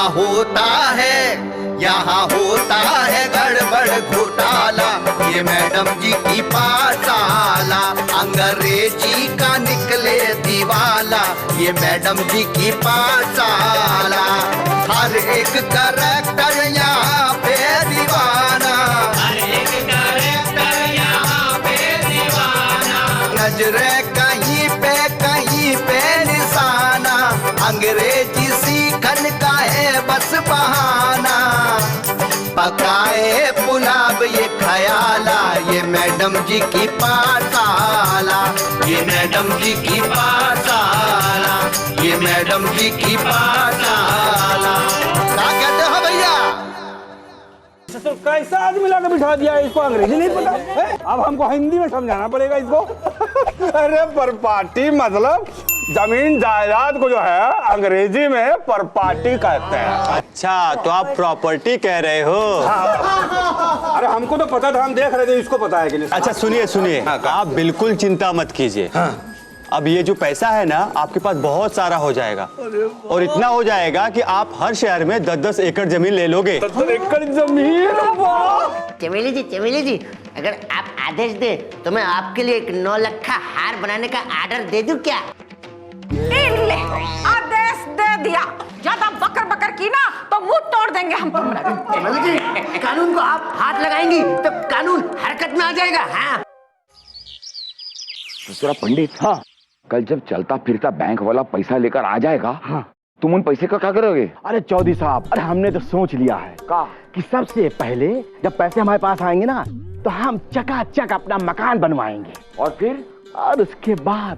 होता है, यहाँ होता है गड़बड़ घोटाला। ये मैडम जी की पाठशाला अंग्रेजी का निकले दीवाला। ये मैडम जी की पाठशाला हर एक करैक्टर यहाँ पे दीवाना, हर एक करैक्टर यहाँ पे दीवाना। नजरे कहीं पे निशाना, अंग्रेजी सीखन का है बस बहाना। पकाए पुलाव ये खयाला, ये मैडम जी की पाठशाला। ये मैडम जी की पाठशाला, ये मैडम जी की पाठशाला। क्या कहते हो भैया? तो कैसा आदमी लाकर बिठा दिया है, इसको अंग्रेजी नहीं पता है? अब हमको हिंदी में समझाना पड़ेगा इसको। अरे प्रॉपर्टी मतलब जमीन जायदाद को जो है अंग्रेजी में प्रॉपर्टी कहते हैं। अच्छा, तो आप प्रॉपर्टी कह रहे हो? हाँ। अरे हमको तो पता था, हम देख रहे थे इसको पता है कि नहीं। अच्छा सुनिए, आप बिल्कुल चिंता मत कीजिए। अब ये जो पैसा है ना, आपके पास बहुत सारा हो जाएगा, और इतना हो जाएगा कि आप हर शहर में 10-10 एकड़ जमीन ले लोगे। 10 एकड़ जमीन? चमेली जी, अगर आप आदेश दे तो मैं आपके लिए एक 9 लखा हार बनाने का ऑर्डर दे दूं क्या? ले, आदेश दे दिया। ज्यादा बकर की ना तो मुंह तोड़ देंगे हम तुम्हारा। चमेली जी, कानून को आप हाथ लगाएंगी तो कानून हरकत में आ जाएगा। हाँ दूसरा पंडित, हाँ कल जब चलता फिरता बैंक वाला पैसा लेकर आ जाएगा, हाँ तुम उन पैसे का क्या करोगे? अरे चौधरी साहब, अरे हमने तो सोच लिया है कि सबसे पहले जब पैसे हमारे पास आएंगे ना, तो हम चकाचक अपना मकान बनवाएंगे, और फिर और उसके बाद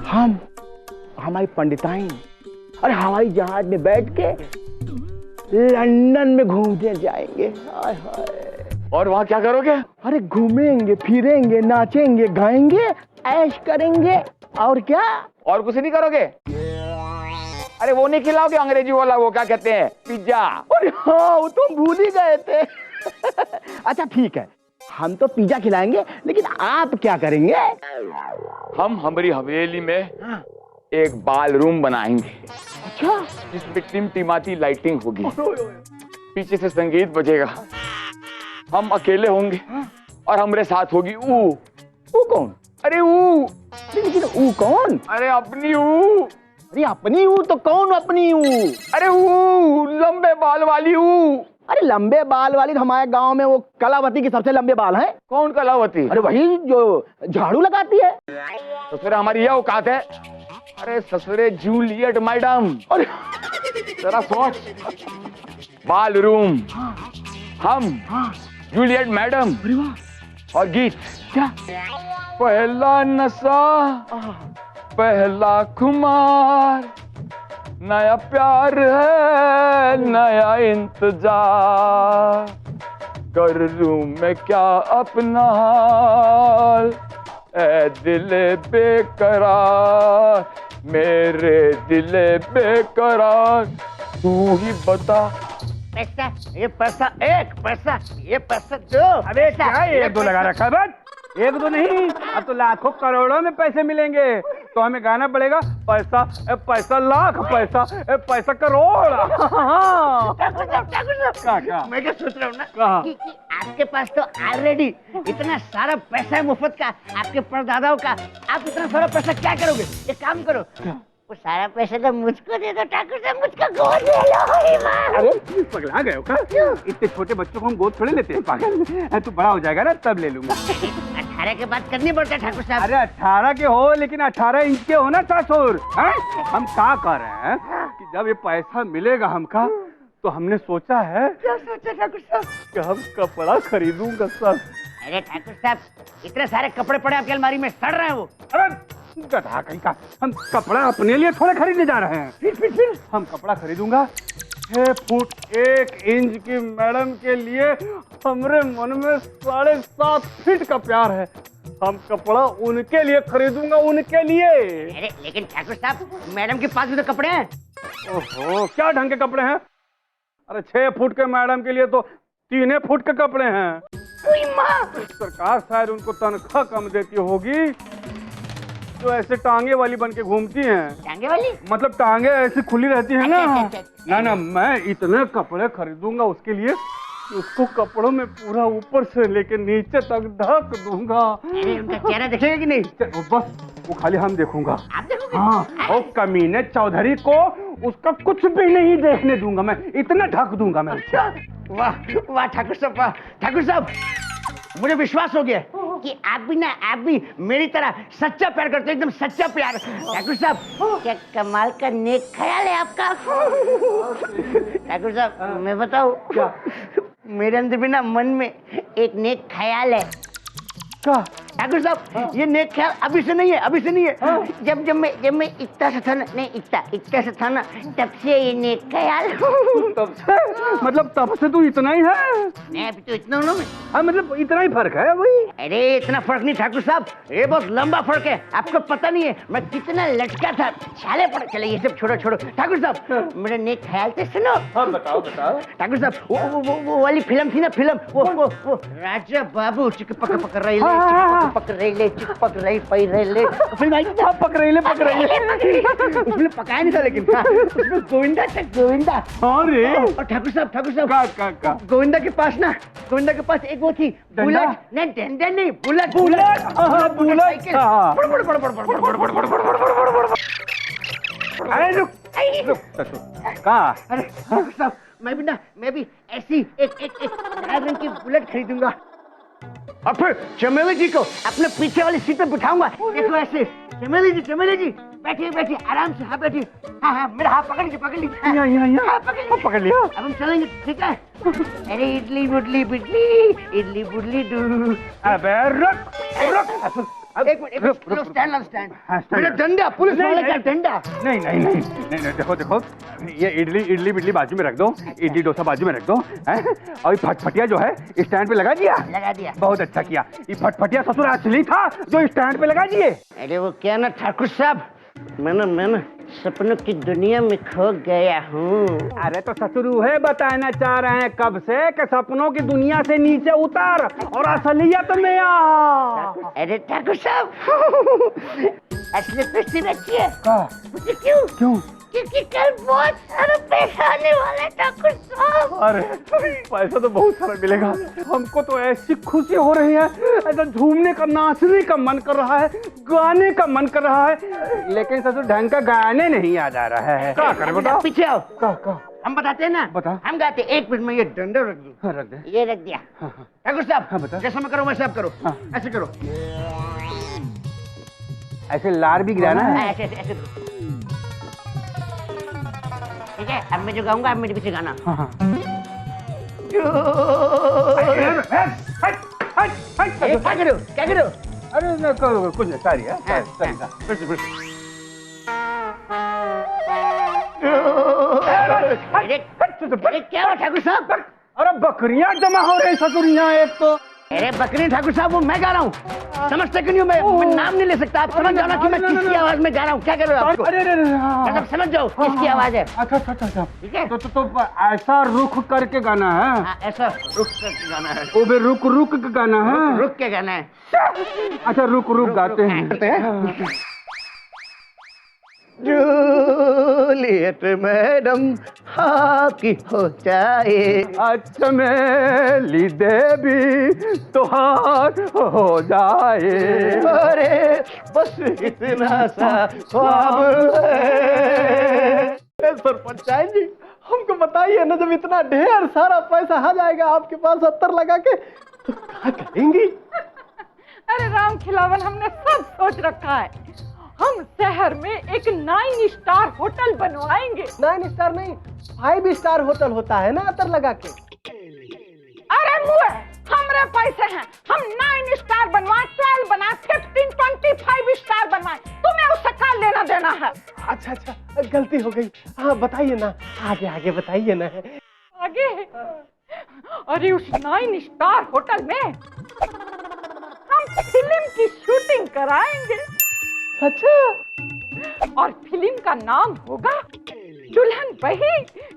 हम हमारी पंडिताइन अरे हवाई जहाज में बैठ के लंदन में घूमने जाएंगे। हाय हाय। और वहाँ क्या करोगे? अरे घूमेंगे, फिरेंगे, नाचेंगे, गाएंगे, ऐश करेंगे, और क्या? और कुछ नहीं करोगे? अरे वो नहीं खिलाओगे अंग्रेजी वाला, वो क्या कहते हैं, पिज्जा? अरे हाँ, वो तो भूल ही गए थे। अच्छा ठीक है, हम तो पिज्जा खिलाएंगे, लेकिन आप क्या करेंगे? हम हमारी हवेली में एक बाल रूम बनाएंगे। अच्छा, जिसमें टिमटिमाती लाइटिंग होगी, पीछे से संगीत बजेगा, हम अकेले होंगे और हमारे साथ होगी ऊ कौन? अरे ऊ, लेकिन ऊ कौन? अरे अपनी ऊ। अरे अपनी ऊ तो कौन अपनी ऊ? अरे ऊ लंबे बाल वाली ऊ। अरे लंबे बाल वाली तो हमारे गांव में वो कलावती के सबसे लंबे बाल हैं। कौन कलावती? अरे वही जो झाड़ू लगाती है। तो फिर हमारी यह औकात है? अरे ससुरे जूलियट मैडम। अरे जरा सोच, बाल रूम, हम, जूलियट मैडम, और गीत क्या? पहला नशा, पहला खुमार, नया प्यार है, नया इंतजार, करूं मैं क्या अपना हाल, ऐ दिले बेकरार, मेरे दिले बेकरार, तू ही बता। पैसा, ये पैसा, एक पैसा, ये पैसा दो। अरे क्या एक दो लगा रखा है? बस एक दो नहीं, अब तो लाखों करोड़ों में पैसे मिलेंगे। तो हमें गाना पड़ेगा पैसा ए पैसा लाख, पैसा ए पैसा करोड़। मैं क्या सोच रहा हूँ ना कि आपके पास तो ऑलरेडी इतना सारा पैसा है मुफ्त का, आपके परदादाओं का। आप इतना सारा पैसा क्या करोगे? एक काम करो, वो सारा पैसा तो मुझको दे दो ठाकुर साहब, मुझको गोद ले लो। अरे पगला गए हो क्या? इतने छोटे बच्चों को हम गोद थोड़े लेते हैं पागल। तू बड़ा हो जाएगा ना तब ले लूंगा। 18 के बाद करनी पड़ता है ठाकुर साहब। अरे 18 के हो, लेकिन 18 इंच के हो ना ससुर। हम क्या कर रहे हैं कि जब ये पैसा मिलेगा हमका, तो हमने सोचा है, क्या सोचा ठाकुर साहब? कि हम कपड़ा खरीदूंगा सब। अरे ठाकुर साहब, इतने सारे कपड़े पड़े आपकी अलमारी में, सड़ रहे हैं वो। अरे गधा कहीं का, हम कपड़ा अपने लिए थोड़े खरीदने जा रहे हैं। फिर हम कपड़ा खरीदूंगा 6 फुट 1 इंच की मैडम के लिए। हमरे मन में 7.5 फीट का प्यार है। हम कपड़ा उनके लिए खरीदूंगा, उनके लिए। अरे लेकिन ठाकुर साहब, मैडम के पास भी तो कपड़े हैं। ओहो, क्या ढंग के कपड़े हैं? अरे 6 फुट के मैडम के लिए तो 3 फुट के कपड़े हैं। सरकार शायद उनको तनख्वाह कम देती होगी, जो ऐसे टांगे वाली बन के घूमती हैं। टांगे वाली? मतलब टांगे ऐसी खुली रहती है ना। अच्छा, अच्छा, अच्छा। ना मैं इतने कपड़े खरीदूंगा उसके लिए, उसको कपड़ों में पूरा ऊपर से लेके नीचे तक ढक दूंगा। अरे उनका चेहरा देखेगा कि नहीं? बस वो खाली हम देखूंगा। आप देखोगे? हाँ, और कमीने चौधरी को उसका कुछ भी नहीं देखने दूंगा मैं, इतना ढक दूंगा मैं। वाह वाह ठाकुर साहब, वाह ठाकुर साहब, मुझे विश्वास हो गया कि आप भी मेरी तरह सच्चा प्यार करते हो, एकदम सच्चा प्यार। ठाकुर साहब, क्या कमाल का नेक ख्याल है आपका। ठाकुर साहब, मैं बताऊं, मेरे अंदर भी ना मन में एक नेक ख्याल है। क्या? ठाकुर साहब, ये नेक ख्याल अभी से नहीं है। जब मैं इतना सा था ना, नहीं इतना सा था ना, तब से ये नेक ख्याल। तब से? मतलब तब से तू इतना ही है? मैं अभी तो इतना हूँ ना। हाँ, मतलब इतना ही फर्क है वही। अरे इतना फर्क नहीं ठाकुर साहब, ये बहुत लंबा फर्क है, आपको पता नहीं है मैं कितना लटका था, छाले पड़। चले ये सब छोड़ो। ठाकुर साहब, मेरे नेक ख्याल से सुनो। हाँ, बताओ। ठाकुर साहब, वो वाली फिल्म थी ना, वो राजा बाबू चिक पक रही फिल्म आई थी। पक रही ले। उसमें पकाया नहीं था, लेकिन उसमें गोविंदा था, गोविंदा। अरे और ठाकुर साहब, का गोविंदा के पास एक वो थी, बुलेट नहीं, डंडा नहीं, बुलेट। अरे रुक। कहाँ? अरे ठाकुर साहब, मैं भी ऐसी एक लाल रंग की बुलेट खरीदूंगा और फिर चमेली जी को अपने पीछे वाली सीट पे बिठाऊंगा। देखो ऐसे, चमेली जी बैठिए आराम से। हाँ बैठिए। हाँ, मेरा हाथ पकड़ लीजिए। यहाँ पकड़ लिया। अब हम चलेंगे, ठीक है? अरे इडली बुडली डू। अबे रुक। एक मिनट, स्टैंड। मेरा डंडा, पुलिस वाले का डंडा। नहीं, देखो, ये इडली बिडली बाजू में रख दो, इडली डोसा बाजू में रख दो, हैं? और ये फटफटिया जो है स्टैंड पे लगा दिया। बहुत अच्छा किया। ये फटफटिया ससुर असली था जो स्टैंड पे लगा दिए। अरे वो क्या ना ठाकुर साहब, मैं सपनों की दुनिया में खो गया हूँ। अरे तो ससुर है बताना चाह रहे हैं कब से कि सपनों की दुनिया से नीचे उतर और असलियत में आ। अरे ठाकुर साहब, असलियत में सिर्फ अच्छी है। क्यों? क्योंकि कल बहुत सारा पैसा आने वाला है ठाकुर साहब। अरे पैसा तो बहुत सारा मिलेगा। हमको तो ऐसी खुशी हो रही है, ऐसा झूमने का, नाचने का मन कर रहा है, गाने का मन कर रहा है, लेकिन ससुर ढंग का गाने नहीं याद आ रहा है। क्या करें बताओ? पीछे आओ। क्या? हम बताते हैं ना। बता। हम गाते। एक मिनट में ये डंडा रख दूं। हाँ, रख दे। ये रख दिया। ठाकुर साहब, हाँ, बता। जैसा मैं करूँ वैसे आप करो। ऐसे करो। ऐसे लार भी गिराना है। ऐसे करो। ठीक है, अब मैं जो गाऊंगा आप मेरे पीछे गाना। क्या करो? अरे ना करो, कुछ नहीं, सारी है। अरे क्या हुआ ठाकुर साहब? अरे बकरियां जमा हो रही ससुर यहाँ एक तो। अरे बकरी ठाकुर साहब, वो मैं गा रहा हूँ, समझते क्यों नहीं? मैं नाम नहीं ले सकता, आप समझ जाओ ना कि मैं किसकी आवाज में गा रहा हूँ। क्या कर रहे हो आप? अरे समझ जाओ किसकी आवाज है। अच्छा। ठीक है, तो ऐसा रुख करके गाना है। ऐसा रुक करके गाना है। वो भी रुक के गाना है। रुक के गाना है। अच्छा रुक गाते हैं। जूलियट मैडम आपकी हो जाए। अच्छा मेरी देवी तुहार हो जाए। अरे बस इतना सा ख्वाब है। सरपंच जी, हमको बताइए ना, जब इतना ढेर सारा पैसा आ जाएगा आपके पास 70 लगा के, तो क्या करेंगी? अरे राम खिलावन, हमने सब सोच रखा है। हम शहर में एक 9 स्टार होटल बनवाएंगे। 9 स्टार नहीं, 5 स्टार होटल होता है ना अतर लगा के। अरे मुए, हमरे पैसे हैं, हम 9 स्टार बनवाए, 12 बनाए, 15, 25 स्टार बनवाए। तुम्हें उससे क्या लेना देना है? अच्छा, गलती हो गई। हाँ बताइए ना, आगे बताइए ना। आगे? अरे उस 9 स्टार होटल में हम फिल्म की शूटिंग कराएंगे। अच्छा, और फिल्म का नाम होगा दुल्हन वही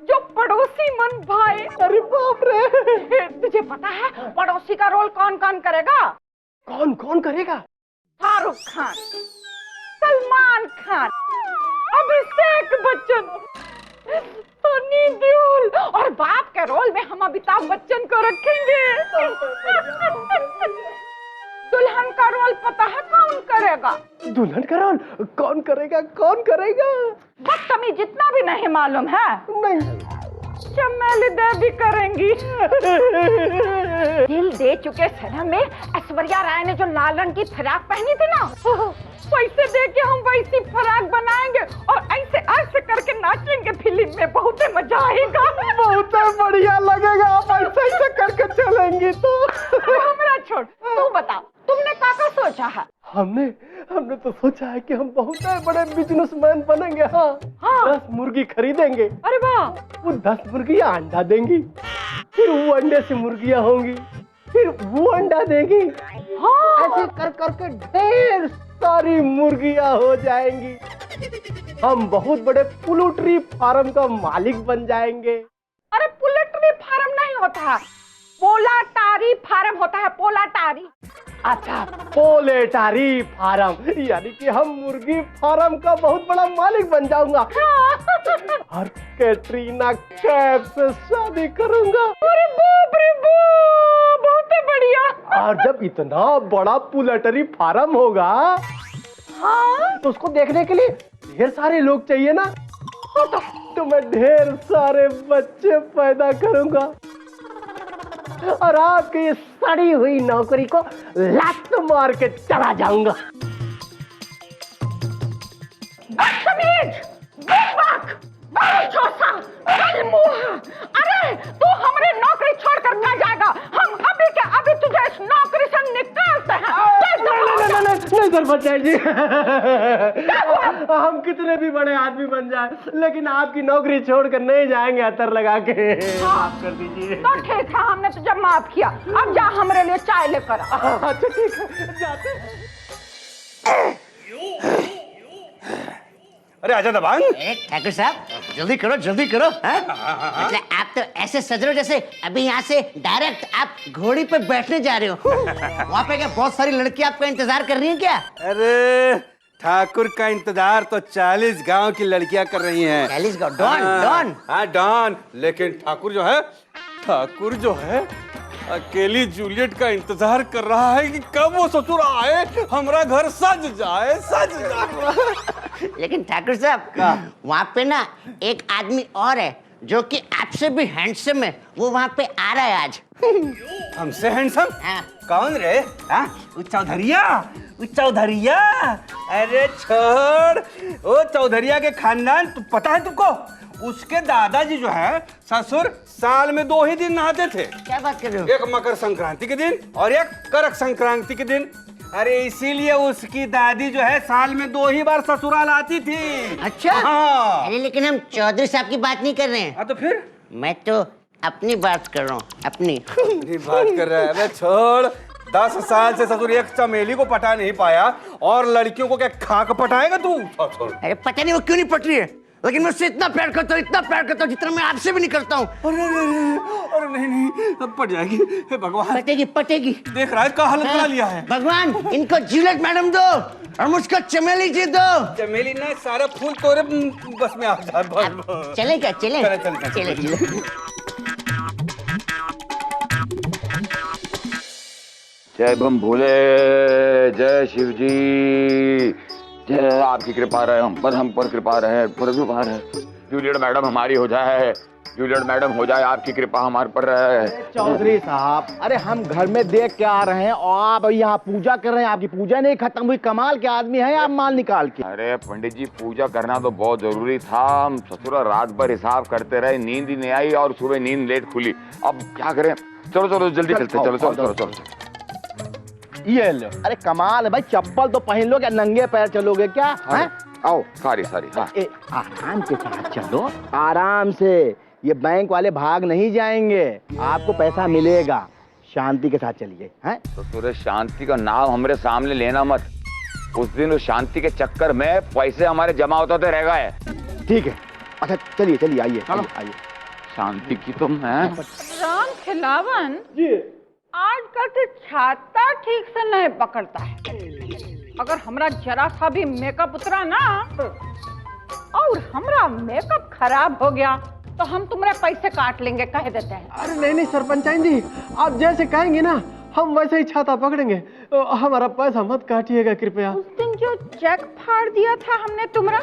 जो पड़ोसी मन भाए। अरे बाप रे, तुझे पता है पड़ोसी का रोल कौन कौन करेगा? कौन करेगा? शाहरुख खान, सलमान खान, अभिषेक बच्चन, सनी देओल और बाप के रोल में हम अमिताभ बच्चन को रखेंगे। दुल्हन का रोल पता है कौन करेगा? दुल्हन का रोल कौन करेगा? कौन करेगा? बदतमीज जितना भी नहीं मालूम है। नहीं, चमेली देवी करेंगी। दिल दे चुके फिल्म में ऐश्वर्या राय ने जो लाल रंग की फ्राक पहनी थी ना, पैसे दे के हम वैसी फ्राक बनाएंगे और ऐसे ऐसे करके नाचेंगे फिल्म में। बहुत मजा आएगा। बहुत बढ़िया लगेगा। आप ऐसे ऐसे करके चलेंगी तो। हमरा छोड़, तू बता, तुमने क्या सोचा है? हमने तो सोचा है कि हम बहुत बड़े बिजनेसमैन बनेंगे। हाँ, 10 मुर्गी खरीदेंगे। अरे वाह! वो 10 मुर्गियाँ अंडा देंगी, फिर वो अंडे से मुर्गियाँ होंगी, फिर वो अंडा देगी। ऐसे कर करके ढेर सारी मुर्गियाँ हो जाएंगी। हम बहुत बड़े पोल्ट्री फार्म का मालिक बन जाएंगे। अरे पोल्ट्री फार्म नहीं होता है, पोलाटारी फार्म होता है। पोलाटारी। अच्छा, पोलेटारी फार्म, यानी कि हम मुर्गी फार्म का बहुत बड़ा मालिक बन जाऊंगा। और कैटरीना कैफ से शादी करूंगा। अरे बाप रे बाप, बहुत बढ़िया। और जब इतना बड़ा पोलेटरी फार्म होगा, हाँ, तो उसको देखने के लिए ढेर सारे लोग चाहिए ना। तो मैं ढेर सारे बच्चे पैदा करूंगा और आपकी ये सड़ी हुई नौकरी को लात मार के चला जाऊंगा। अरे तू हमारी नौकरी छोड़कर कहाँ जाएगा? हम अभी के अभी तुझे इस नौकरी से निकालते हैं। नहीं सरपंच जी, हम कितने भी बड़े आदमी बन जाए, लेकिन आपकी नौकरी छोड़कर नहीं जाएंगे अतर लगा के। माफ कर दीजिए। तो ठीक है, हमने तुझे माफ किया। अब जा हमारे लिए चाय लेकर आ। अच्छा ठीक है, जाते हैं। अरे आजा दबांग। ठाकुर साहब, जल्दी करो जल्दी करो। मतलब आप तो ऐसे सज रहे हो जैसे अभी यहाँ से डायरेक्ट आप घोड़ी पे बैठने जा रहे हो। वहाँ पे क्या बहुत सारी लड़कियां आपका इंतजार कर रही हैं क्या? अरे ठाकुर का इंतजार तो 40 गांव की लड़कियां कर रही हैं। 40 गाँव? डॉन? हाँ डॉन। लेकिन ठाकुर जो है अकेली जूलियट का इंतजार कर रहा है कि कब वो ससुर आए, हमारा घर सज जाए। लेकिन ठाकुर साहब, वहाँ पे ना एक आदमी और है जो कि आपसे भी हैंडसम है। वो वहाँ पे आ रहा है आज। हमसे हैंडसम? हाँ। कौन रे? चौधरिया? अरे छोड़, ओ चौधरिया के खानदान तो पता है तुमको? उसके दादाजी जो है ससुर साल में 2 ही दिन नहाते थे। क्या बात कर रहे हो? एक मकर संक्रांति के दिन और एक करक संक्रांति के दिन। अरे इसीलिए उसकी दादी जो है साल में 2 ही बार ससुराल आती थी। अच्छा। हाँ। अरे लेकिन हम चौधरी साहब की बात नहीं कर रहे हैं। हाँ तो फिर? मैं तो अपनी बात कर रहा हूँ, अपनी। बात कर रहा है? अबे छोड़, 10 साल से ससुर एक चमेली को पटा नहीं पाया और लड़कियों को क्या खाक पटाएगा तू? अरे पता नहीं वो क्यों नहीं पट रही है, लेकिन मैं उससे इतना प्यार करता हूँ जितना मैं आपसे भी नहीं करता हूँ। अरे नहीं, अब पट जाएगी। हे भगवान। पटेगी। देख रहा है क्या हालत बना लिया है। भगवान, इनको जूलियट मैडम दो और मुझको चमेली जी दो। चमेली ने सारा फूल तोरे बस में आ जा। चलेगा? चले। जय बम भोले, जय शिव जी, जय आपकी कृपा रहे, हम पर कृपा रहे, परदुभार है। जूलियट मैडम हमारी हो जाए, जूलियट मैडम हो जाए, आपकी कृपा हमारे पर रहे। चौधरी साहब, अरे हम घर में देख के आ रहे हैं और आप यहाँ पूजा कर रहे हैं। आपकी पूजा नहीं खत्म हुई। कमाल के आदमी हैं आप, माल निकाल के। अरे पंडित जी, पूजा करना तो बहुत जरूरी था। हम ससुरा रात भर हिसाब करते रहे, नींद ही नहीं आई और सुबह नींद लेट खुली। अब क्या करें? चलो जल्दी चलते। चलो। ये लो। अरे कमाल है भाई, चप्पल तो पहन लो, क्या नंगे पैर चलोगे क्या? हैं? आओ। सारी हाँ। आराम के साथ चलो, आराम से। ये बैंक वाले भाग नहीं जाएंगे, आपको पैसा मिलेगा। शांति के साथ चलिए। हैं? तो सूर्य, शांति का नाम हमारे सामने लेना मत। उस दिन उस शांति के चक्कर में पैसे हमारे जमा होते रह गए। ठीक है, अच्छा चलिए आइए। शांति की तुम है। राम खिलावन जी, आजकल तो छाता ठीक से नहीं पकड़ता है। अगर हमरा जरा सा भी मेकअप उतरा ना और हमरा मेकअप खराब हो गया तो हम तुम्हारे पैसे काट लेंगे, कह देते हैं। अरे नहीं नहीं सरपंचाइन जी, आप जैसे कहेंगे ना हम वैसे ही छाता पकड़ेंगे। हमारा पैसा मत काटिएगा कृपया। उस दिन जो चेक फाड़ दिया था हमने तुम्हारा,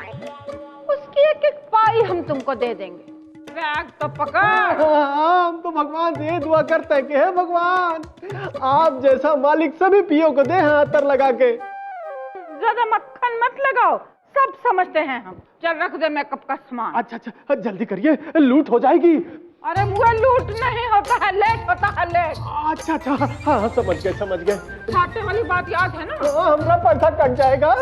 उसकी एक एक पाई हम तुमको दे देंगे। बैग तो पकड़। हम तो भगवान से दुआ करते हैं कि हे भगवान, आप जैसा मालिक सभी पियो को दे हाथ तर लगा के। ज्यादा मक्खन मत लगाओ, सब समझते हैं हम। चल रख दे मेकअप का सामान। अच्छा अच्छा जल्दी करिए, लूट हो जाएगी। अरे मुझे लूट नहीं होता है, लेट होता है, लेट। अच्छा अच्छा हाँ समझ गए समझ गए। खाते वाली बात याद है ना? हमारा पैसा कट जाएगा।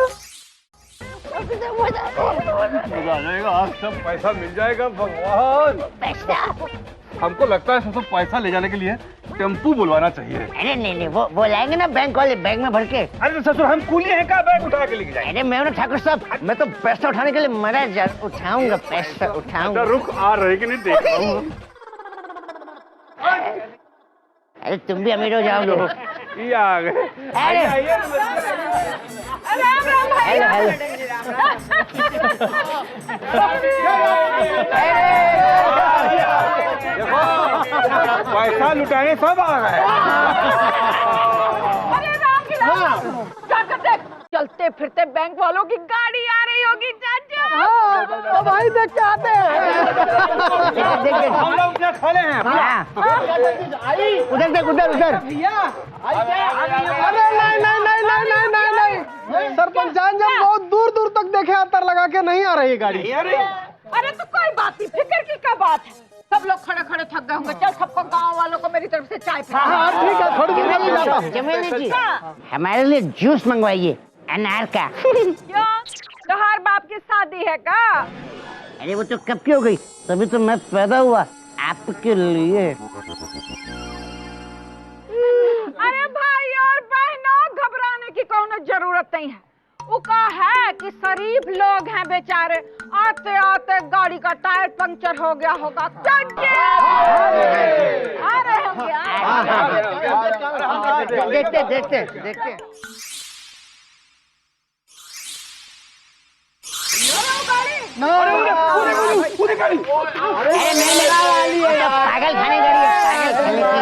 मजा आ जाएगा, आज सब पैसा मिल जाएगा। भगवान, हमको लगता है सब पैसा ले जाने के लिए टेम्पू बुलवाना चाहिए। अरे नहीं नहीं, वो लाएंगे ना बैंक वाले, बैग में भर के। अरे ससुर, हम कूली हैं क्या बैग उठा के लेके जाएंगे? अरे मैं ठाकुर साहब, मैं तो पैसा उठाने के लिए मरा उठाऊंगा, पैसा उठाऊंगा। रुक, आ रहे कि नहीं देख रहा हूँ। अरे तुम भी अमीर हो जाओगे। ये आ गए। अरे हेलो हेलो। पैसा लुटाने सब आ गए। अरे राम, जाकर देख, चलते फिरते बैंक वालों की गाड़ी आ रही होगी। चाचा भाई देख के आते हैं। हम लोग क्या खड़े हैं? उधर देख, उधर उधर। अरे नहीं नहीं नहीं नहीं नहीं नहीं, सरपंचाइन जब बहुत दूर दूर तक देखे अंतर लगा के नहीं आ रही गाड़ी। अरे तो कोई बात नहीं, फिक्र की क्या बात है। सब लोग खड़े खड़े थक गए होंगे। चल सबको, गांव वालों को मेरी तरफ से चाय पिला। हाँ ठीक है, थोड़ी देर में जाता हूँ। जमेली जी, हमारे लिए जूस मंगवाइए, अनार का। क्यों, तोहार बाप की शादी है का? अरे वो तो कब की हो गई, तभी तो मैं पैदा हुआ आपके लिए। अरे भाई और बहनों, घबराने की कोई जरूरत नहीं है। उका है कि शरीफ लोग हैं बेचारे, आते आते गाड़ी का टायर पंक्चर हो गया होगा। आ रहे होंगे। देखते देखते देखते। अरे नहीं लगा वाली है, पागल खाने गाड़ी है, पागल खाने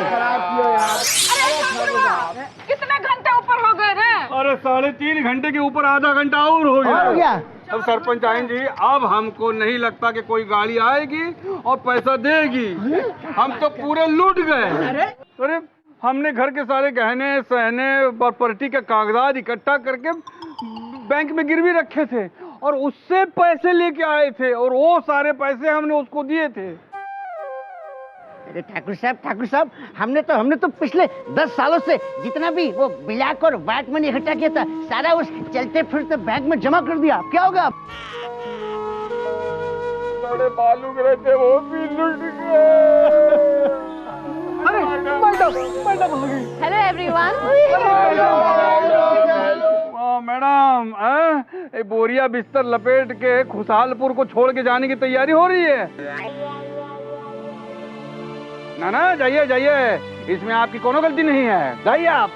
की। कितने घंटे ऊपर हो गए रे? अरे 3.5 घंटे के ऊपर आधा घंटा और हो गया। अब सरपंचाइन जी, अब हमको नहीं लगता कि कोई गाड़ी आएगी और पैसा देगी। हम तो पूरे लूट गए। अरे हमने घर के सारे गहने सहने प्रॉपर्टी के कागजात इकट्ठा करके बैंक में गिरवी रखे थे और उससे पैसे लेके आए थे और वो सारे पैसे हमने उसको दिए थे। अरे ठाकुर साहब, हमने तो पिछले 10 सालों से जितना भी वो ब्लैक और व्हाइट मनी इकट्ठा किया था, सारा उस चलते फिरते बैंक में जमा कर दिया। क्या होगा? बड़े मालूम रहते वो भी लुट गए। अरे मैडम आ गई। Hello everyone. मैडम, बोरिया बिस्तर लपेट के खुशहालपुर को छोड़ के जाने की तैयारी हो रही है। ना जाइए जाइए, इसमें आपकी कोनो गलती नहीं है, जाइए आप।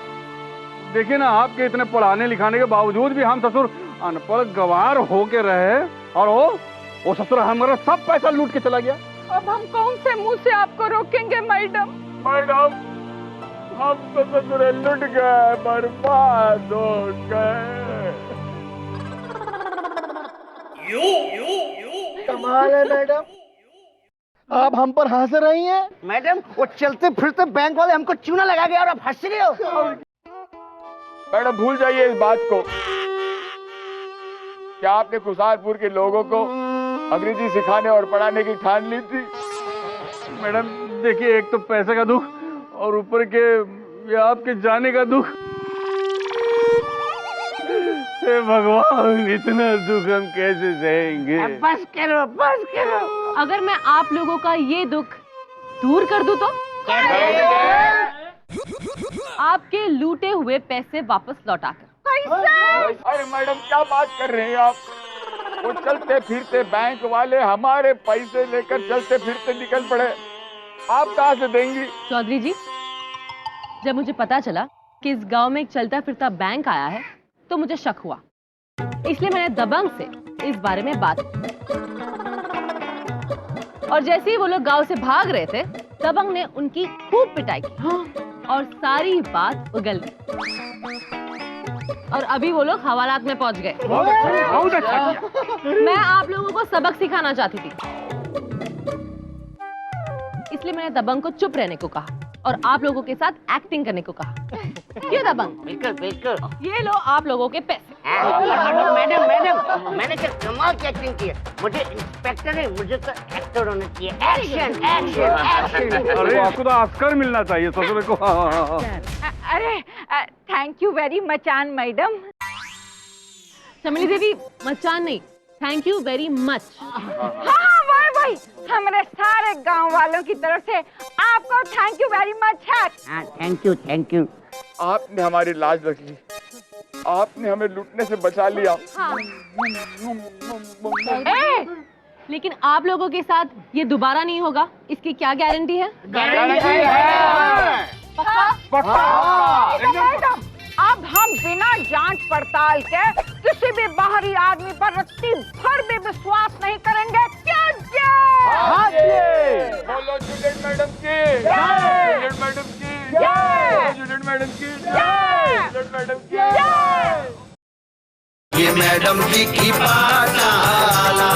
देखिए ना, आपके इतने पढ़ाने लिखाने के बावजूद भी हम ससुर अनपढ़ गवार होके रहे और वो ससुर हमारा सब पैसा लूट के चला गया। अब हम कौन से मुंह से आपको रोकेंगे मैडम? हम तो ससुर लुट गए, बर्बाद हो गए। कमाल है मैडम, आप हम पर हंस रही हैं। मैडम, वो चलते फिरते बैंक वाले हमको चूना लगा गया और आप हंस रहे हो। मैडम भूल जाइए इस बात को। क्या आपने खुशहालपुर के लोगों को अंग्रेजी सिखाने और पढ़ाने की ठान ली थी? मैडम देखिए, एक तो पैसे का दुख और ऊपर के ये आपके जाने का दुख। हे भगवान, इतना दुख हम कैसे सहेंगे? बस करो, बस करो। अगर मैं आप लोगों का ये दुख दूर कर दूं तो आपके लूटे हुए पैसे वापस लौटाकर। अरे मैडम, क्या बात कर रहे हैं आप? वो चलते फिरते बैंक वाले हमारे पैसे लेकर चलते फिरते निकल पड़े, आप कहाँ से देंगी? चौधरी जी, जब मुझे पता चला कि इस गांव में एक चलता फिरता बैंक आया है तो मुझे शक हुआ, इसलिए मैंने दबंग से इस बारे में बात की। और जैसे ही वो लोग गांव से भाग रहे थे, दबंग ने उनकी खूब पिटाई की और सारी बात उगल दी। और अभी वो लोग हवालात में पहुंच गए। बहुत अच्छा किया। मैं आप लोगों को सबक सिखाना चाहती थी, इसलिए मैंने दबंग को चुप रहने को कहा और आप लोगों के साथ एक्टिंग करने को कहा। क्यों दबंग? बिल्कुल बिल्कुल। ये लो आप लोगों के पैसे। मैडम मैडम, मैंने क्या कमाल की एक्टिंग की है। मुझे इंस्पेक्टर नहीं, मुझे तो एक्टर होना चाहिए। Action action action. अरे आपको तो ऑस्कर मिलना चाहिए ससुर को। अरे थैंक यू वेरी मचान मैडम। चमेली देवी, मचान नहीं, थैंक यू वेरी मच। हाँ वही हमारे सारे गांव वालों की तरफ से आपको थैंक यू वेरी मच है। हाँ थैंक यू थैंक यू। आपने हमारी लाज रख ली, आपने हमें लूटने से बचा लिया। हाँ। लेकिन आप लोगों के साथ ये दोबारा नहीं होगा, इसकी क्या गारंटी है? मैडम, अब हम बिना जांच पड़ताल के किसी भी बाहरी आदमी पर रत्ती भर भी विश्वास नहीं करेंगे। बोलो जूलियट मैडम की, जूलियट मैडम की, जूलियट मैडम की, जूलियट मैडम की। ये मैडम जी की पाठशाला।